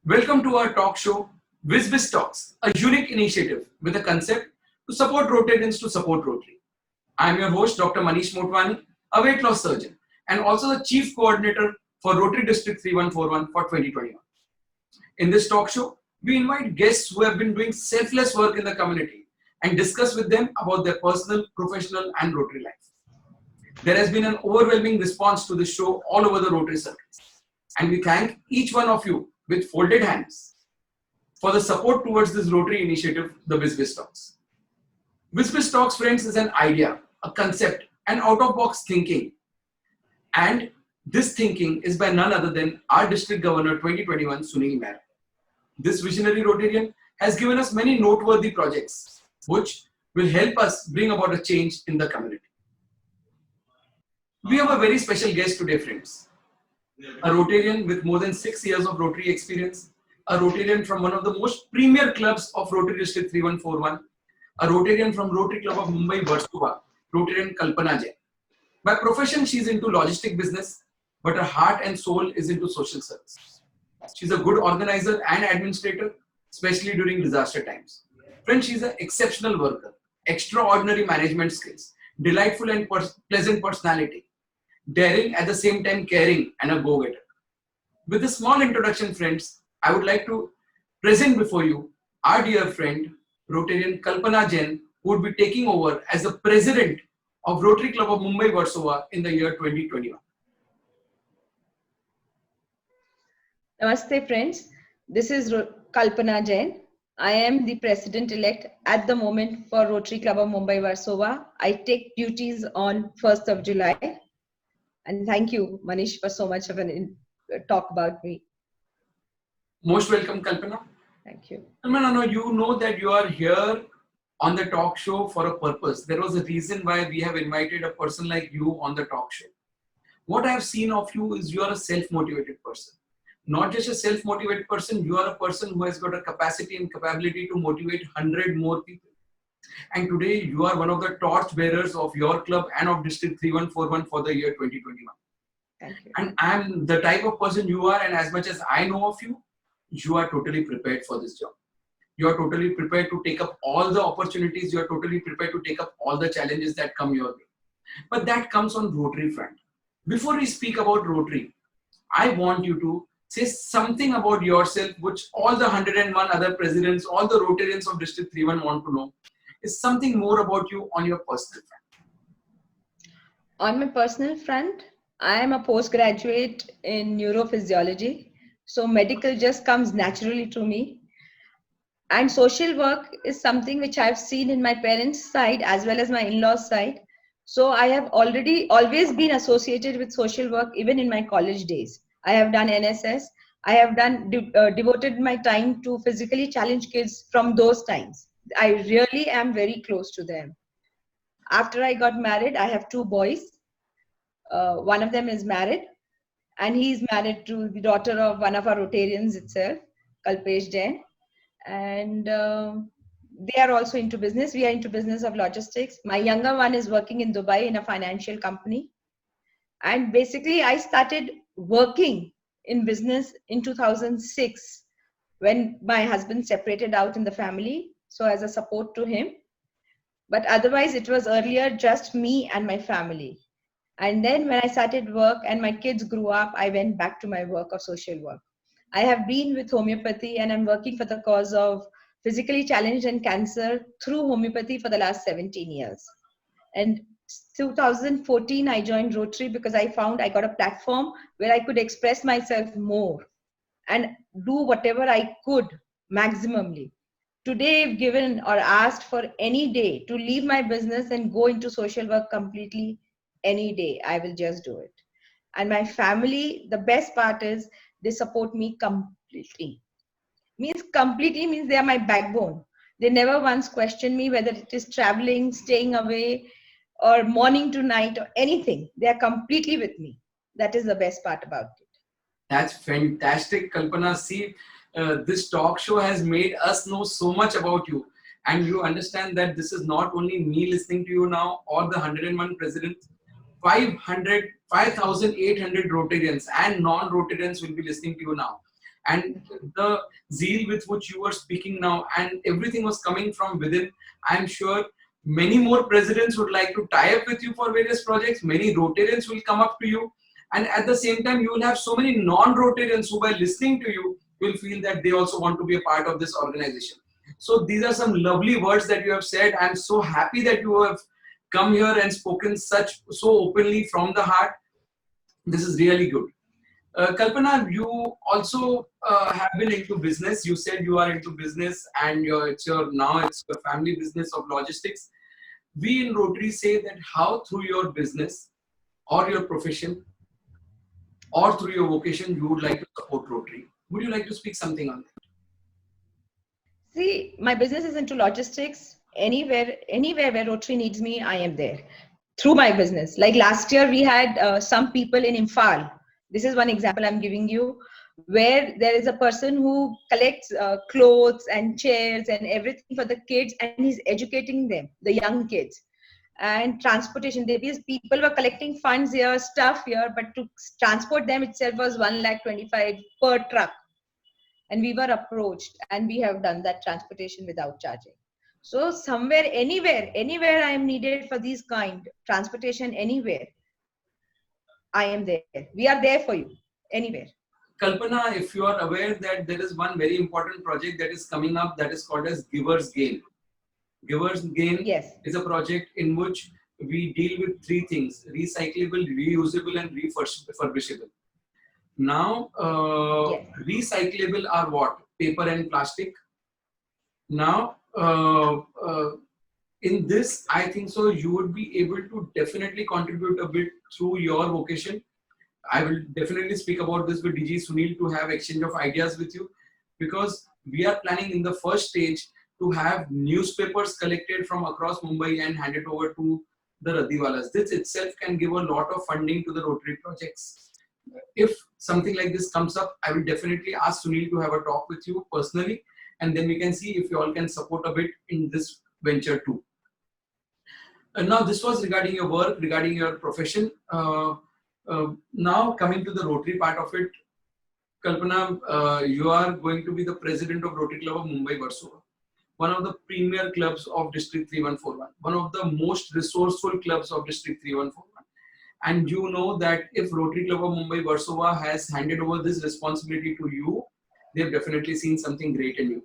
Welcome to our talk show, Viz Biz Talks, a unique initiative with a concept to support Rotarians to support Rotary. I am your host, Dr. Manish Motwani, a weight loss surgeon, and also the Chief Coordinator for Rotary District 3141 for 2021. In this talk show, we invite guests who have been doing selfless work in the community and discuss with them about their personal, professional, and Rotary life. There has been an overwhelming response to this show all over the Rotary circuits, and we thank each one of you with folded hands for the support towards this Rotary initiative, the Viz Biz Talks. Viz Biz Talks, friends, is an idea, a concept, an out-of-box thinking. And this thinking is by none other than our District Governor 2021, Sunil Mehra. This visionary Rotarian has given us many noteworthy projects, which will help us bring about a change in the community. We have a very special guest today, friends. A Rotarian with more than 6 years of Rotary experience, a Rotarian from one of the most premier clubs of Rotary District 3141, a Rotarian from Rotary Club of Mumbai, Versova, Rotarian KALPANA JAIN. By profession, she's into logistic business, but her heart and soul is into social service. She's a good organizer and administrator, especially during disaster times. Friends, she's an exceptional worker, extraordinary management skills, delightful and pleasant personality, daring at the same time caring, and a go-getter. With a small introduction, friends, I would like to present before you our dear friend, Rotarian KALPANA JAIN, who would be taking over as the president of Rotary Club of Mumbai, Versova in the year 2021. Namaste, friends. This is KALPANA JAIN. I am the president-elect at the moment for Rotary Club of Mumbai, Versova. I take duties on 1st of July. And thank you, Manish, for so much of an talk about me. Most welcome, Kalpana. Thank you. Kalpana, you know that you are here on the talk show for a purpose. There was a reason why we have invited a person like you on the talk show. What I have seen of you is you are a self-motivated person. Not just a self-motivated person, you are a person who has got a capacity and capability to motivate 100 more people. And today you are one of the torch bearers of your club and of District 3141 for the year 2021. Thank you. And I'm the type of person you are, and as much as I know of you, you are totally prepared for this job. You are totally prepared to take up all the opportunities. You are totally prepared to take up all the challenges that come your way. But that comes on Rotary front. Before we speak about Rotary, I want you to say something about yourself, which all the 101 other presidents, all the Rotarians of District 31 want to know. Is something more about you on your personal front. On my personal front, I am a postgraduate in neurophysiology. So medical just comes naturally to me. And social work is something which I've seen in my parents' side as well as my in-laws' side. So I have always been associated with social work even in my college days. I have done NSS. I have devoted my time to physically challenged kids from those times. I really am very close to them. After I got married, I have 2 boys. One of them is married, and he is married to the daughter of one of our Rotarians itself, Kalpesh Jain. And they are also into business. We are into business of logistics. My younger one is working in Dubai in a financial company. And basically, I started working in business in 2006 when my husband separated out in the family. So as a support to him. But otherwise, it was earlier just me and my family. And then when I started work and my kids grew up, I went back to my work of social work. I have been with homeopathy and I'm working for the cause of physically challenged and cancer through homeopathy for the last 17 years. And 2014, I joined Rotary because I found I got a platform where I could express myself more and do whatever I could maximally. Today, if given or asked for any day to leave my business and go into social work completely, any day, I will just do it. And my family, the best part is they support me completely. Completely means they are my backbone. They never once question me whether it is traveling, staying away, or morning to night or anything. They are completely with me. That is the best part about it. That's fantastic, Kalpana. See, this talk show has made us know so much about you. And you understand that this is not only me listening to you now or the 101 presidents, 5,800 Rotarians and non-Rotarians will be listening to you now. and the zeal with which you were speaking now, and everything was coming from within. I'm sure many more presidents would like to tie up with you for various projects. Many Rotarians will come up to you, and at the same time, you will have so many non-Rotarians who, by listening to you, will feel that they also want to be a part of this organization. So these are some lovely words that you have said. I'm so happy that you have come here and spoken so openly from the heart. This is really good. Kalpana, you also have been into business. You said you are into business, and it's your family business of logistics. We in Rotary say that how through your business or your profession or through your vocation you would like to support Rotary. Would you like to speak something on that? See, my business is into logistics. Anywhere where Rotary needs me, I am there through my business. Like last year, we had some people in Imphal. This is one example I'm giving you, where there is a person who collects clothes and chairs and everything for the kids, and he's educating them, the young kids. And transportation, because people were collecting funds here, stuff here, but to transport them itself was 1,25,000 per truck. And we were approached, and we have done that transportation without charging. So somewhere, anywhere I am needed for these kind transportation, anywhere I am there. We are there for you anywhere. Kalpana, if you are aware that there is one very important project that is coming up that is called as Giver's Gain. Giver's Gain Yes. is a project in which we deal with three things: recyclable, reusable, and refurbishable. Now, Yes. recyclable are what? Paper and plastic. Now, in this, I think so you would be able to definitely contribute a bit through your vocation. I will definitely speak about this with DG Sunil to have exchange of ideas with you, because we are planning in the first stage to have newspapers collected from across Mumbai and handed over to the Radiwalas. This itself can give a lot of funding to the Rotary projects. If something like this comes up, I will definitely ask Sunil to have a talk with you personally, and then we can see if you all can support a bit in this venture too. And now this was regarding your work, regarding your profession. Now coming to the Rotary part of it, Kalpana, you are going to be the president of Rotary Club of Mumbai Versova, one of the premier clubs of District 3141, one of the most resourceful clubs of District 3141. And you know that if Rotary Club of Mumbai Versova has handed over this responsibility to you, they've definitely seen something great in you.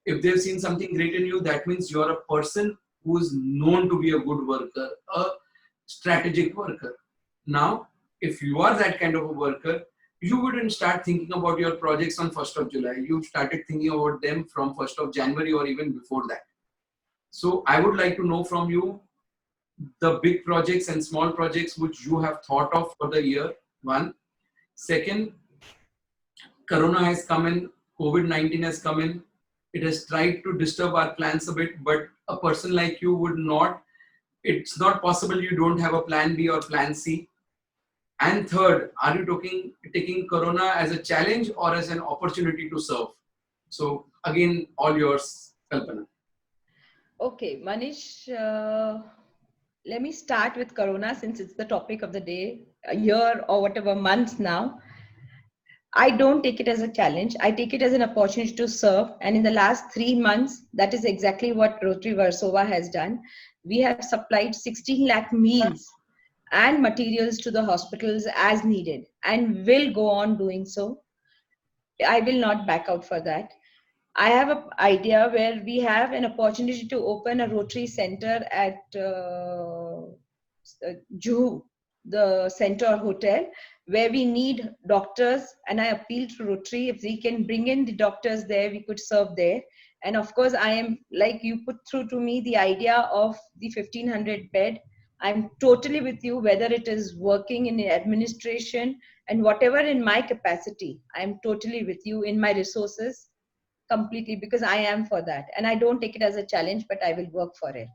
If they've seen something great in you, that means you're a person who is known to be a good worker, a strategic worker. Now, if you are that kind of a worker, you wouldn't start thinking about your projects on 1st of July. You started thinking about them from 1st of January or even before that. So I would like to know from you the big projects and small projects which you have thought of for the year. One. Second, Corona has come in, COVID-19 has come in. It has tried to disturb our plans a bit, but a person like you would not, it's not possible you don't have a plan B or plan C. And third, are you taking Corona as a challenge or as an opportunity to serve? So again, all yours, Kalpana. Okay, Manish, let me start with Corona, since it's the topic of the day, a year or whatever months now. I don't take it as a challenge. I take it as an opportunity to serve. And in the last 3 months, that is exactly what Rotary Versova has done. We have supplied 16 lakh meals and materials to the hospitals as needed, and will go on doing so. I will not back out for that. I have an idea where we have an opportunity to open a Rotary center at Juhu, the center hotel, where we need doctors. And I appeal to Rotary, if we can bring in the doctors there, we could serve there. And of course, I am, like you put through to me the idea of the 1500 bed. I'm totally with you, whether it is working in administration and whatever in my capacity. I'm totally with you in my resources completely, because I am for that. And I don't take it as a challenge, but I will work for it.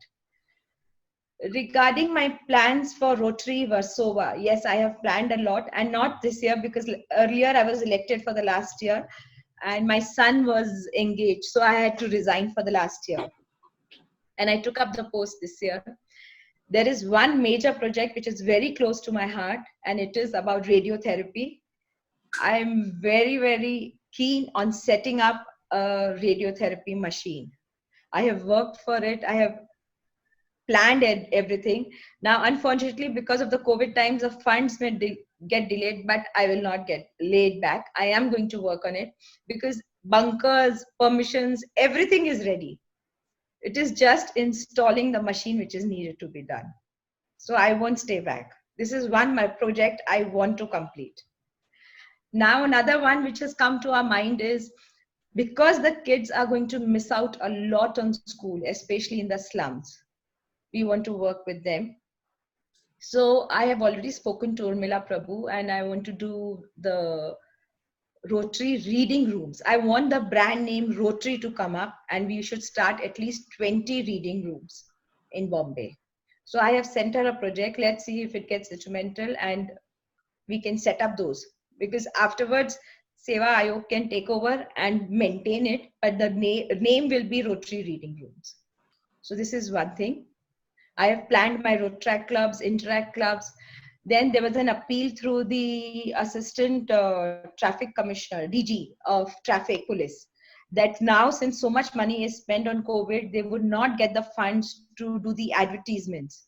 Regarding my plans for Rotary Versova, yes, I have planned a lot, and not this year, because earlier I was elected for the last year and my son was engaged. So I had to resign for the last year. And I took up the post this year. There is one major project which is very close to my heart, and it is about radiotherapy. I'm very, very keen on setting up a radiotherapy machine. I have worked for it. I have planned everything. Now, unfortunately, because of the COVID times, the funds may get delayed, but I will not get laid back. I am going to work on it because bunkers, permissions, everything is ready. It is just installing the machine which is needed to be done. So I won't stay back. This is my project I want to complete. Now, another one which has come to our mind is because the kids are going to miss out a lot on school, especially in the slums. We want to work with them. So I have already spoken to Urmila Prabhu and I want to do the Rotary reading rooms. I want the brand name Rotary to come up and we should start at least 20 reading rooms in Bombay. So I have sent her a project. Let's see if it gets instrumental and we can set up those. Because afterwards, Seva Ayog can take over and maintain it, but the name will be Rotary reading rooms. So this is one thing. I have planned my road track clubs, interact clubs. Then there was an appeal through the assistant traffic commissioner, DG of traffic police, that now since so much money is spent on COVID, they would not get the funds to do the advertisements.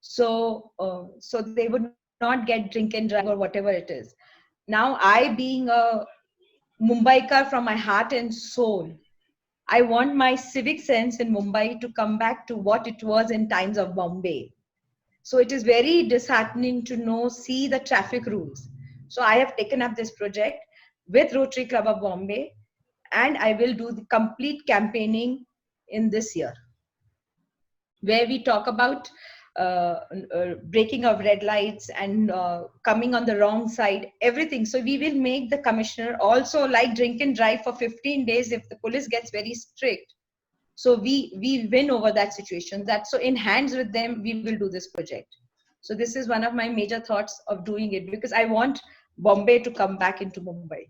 So they would not get drink and drive or whatever it is. Now I being a Mumbaiker from my heart and soul, I want my civic sense in Mumbai to come back to what it was in times of Bombay. So it is very disheartening to see the traffic rules. So I have taken up this project with Rotary Club of Bombay and I will do the complete campaigning in this year, where we talk about breaking of red lights and coming on the wrong side, everything. So we will make the commissioner also like drink and drive for 15 days if the police gets very strict. So we win over that situation. That so in hands with them, we will do this project. So this is one of my major thoughts of doing it because I want Bombay to come back into Mumbai.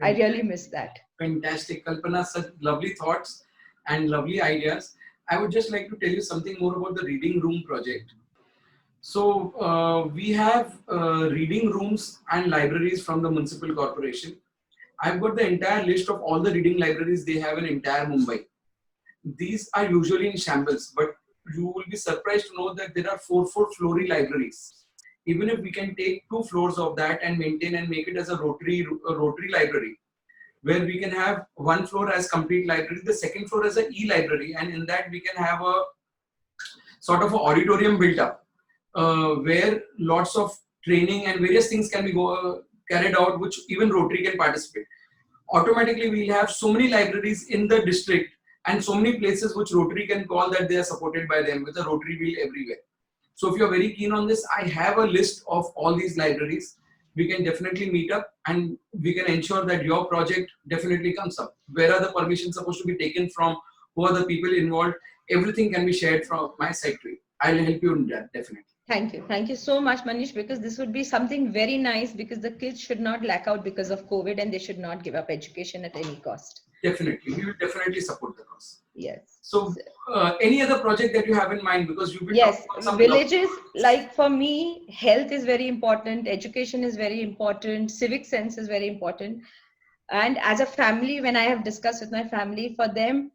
I really miss that. Fantastic, Kalpana, such lovely thoughts and lovely ideas. I would just like to tell you something more about the reading room project. So we have reading rooms and libraries from the municipal corporation. I've got the entire list of all the reading libraries they have in entire Mumbai. These are usually in shambles, but you will be surprised to know that there are 4 libraries. Even if we can take 2 floors of that and maintain and make it as a Rotary library, where we can have 1 floor as complete library, the second floor as an e-library, and in that we can have a sort of an auditorium built up, where lots of training and various things can be carried out, which even Rotary can participate. Automatically, we'll have so many libraries in the district and so many places which Rotary can call that they are supported by them with a Rotary wheel everywhere. So if you're very keen on this, I have a list of all these libraries. We can definitely meet up and we can ensure that your project definitely comes up. Where are the permissions supposed to be taken from? Who are the people involved? Everything can be shared from my side to you. I'll help you in that, definitely. Thank you. Thank you so much, Manish, because this would be something very nice because the kids should not lack out because of COVID and they should not give up education at any cost. Definitely. We will definitely support the cause. Yes. So any other project that you have in mind, because you've been yes, talking about some villages, like for me, health is very important, education is very important, civic sense is very important. And as a family, when I have discussed with my family, for them,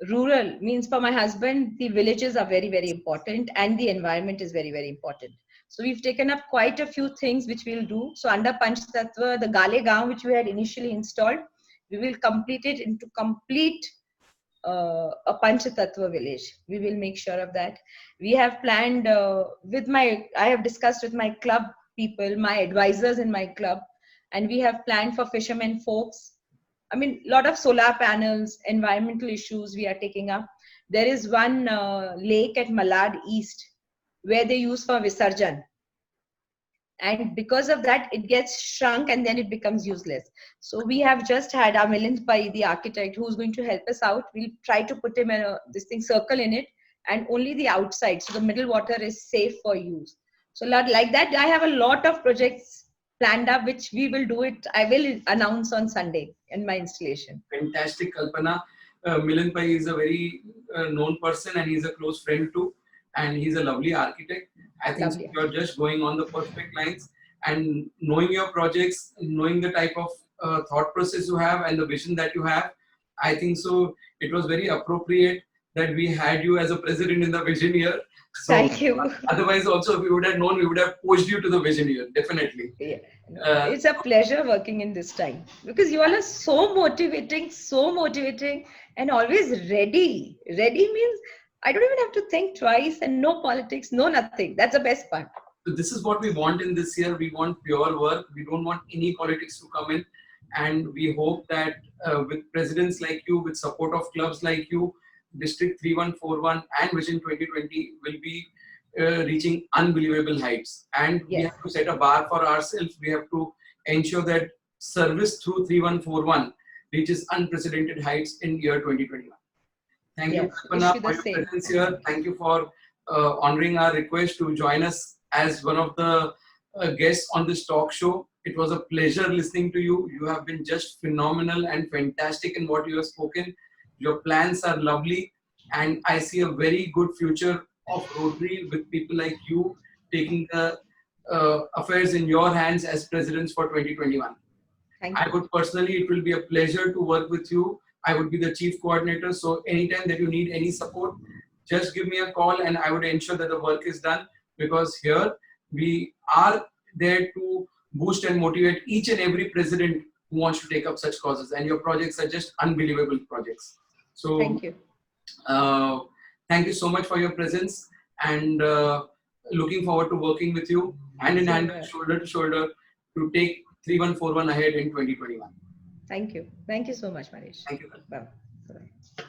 rural means for my husband, the villages are very, very important and the environment is very, very important. So we've taken up quite a few things which we'll do. So under Panch Tattva, the Gale Gaon, which we had initially installed, we will complete it into complete a Panch Tattva village. We will make sure of that. We have planned I have discussed with my club people, my advisors in my club, and we have planned for fishermen folks. I mean, a lot of solar panels, environmental issues we are taking up. There is one lake at Malad East where they use for Visarjan. And because of that, it gets shrunk and then it becomes useless. So we have just had our Milind Pai, the architect, who's going to help us out. We'll try to put him in circle in it and only the outside. So the middle water is safe for use. So like that, I have a lot of projects planned up, which we will do it. I will announce on Sunday in my installation. Fantastic, Kalpana. Milind Pai is a very known person and he's a close friend too. And he's a lovely architect. I think you're just going on the perfect lines. and knowing your projects, knowing the type of thought process you have and the vision that you have, I think so it was very appropriate that we had you as a president in the vision year. So Thank you. otherwise also if we would have known, we would have pushed you to the vision year, definitely. Yeah. Uh, It's a pleasure working in this time because you all are so motivating, and always ready. Ready means I don't even have to think twice, and no politics, no nothing. That's the best part. So this is what we want in this year. We want pure work. We don't want any politics to come in. And we hope that with presidents like you, with support of clubs like you, District 3141 and Vision 2020 will be reaching unbelievable heights. And we Yes. have to set a bar for ourselves. We have to ensure that service through 3141 reaches unprecedented heights in year 2021. Thank you, Yes. Kalpana, Wish you for the your same. presence here. Thank you for honoring our request to join us as one of the guests on this talk show. It was a pleasure listening to you. You have been just phenomenal and fantastic in what you have spoken. Your plans are lovely, and I see a very good future of Rotary with people like you taking the affairs in your hands as presidents for 2021. Thank I you. would personally, it will be a pleasure to work with you. I would be the chief coordinator. So anytime that you need any support, just give me a call and I would ensure that the work is done, because here we are there to boost and motivate each and every president who wants to take up such causes. And your projects are just unbelievable projects. So Thank you. thank you so much for your presence, and looking forward to working with you hand in Same hand, here. shoulder to shoulder, to take 3141 ahead in 2021. Thank you. Thank you so much, Manish. Thank you. Bye. Bye.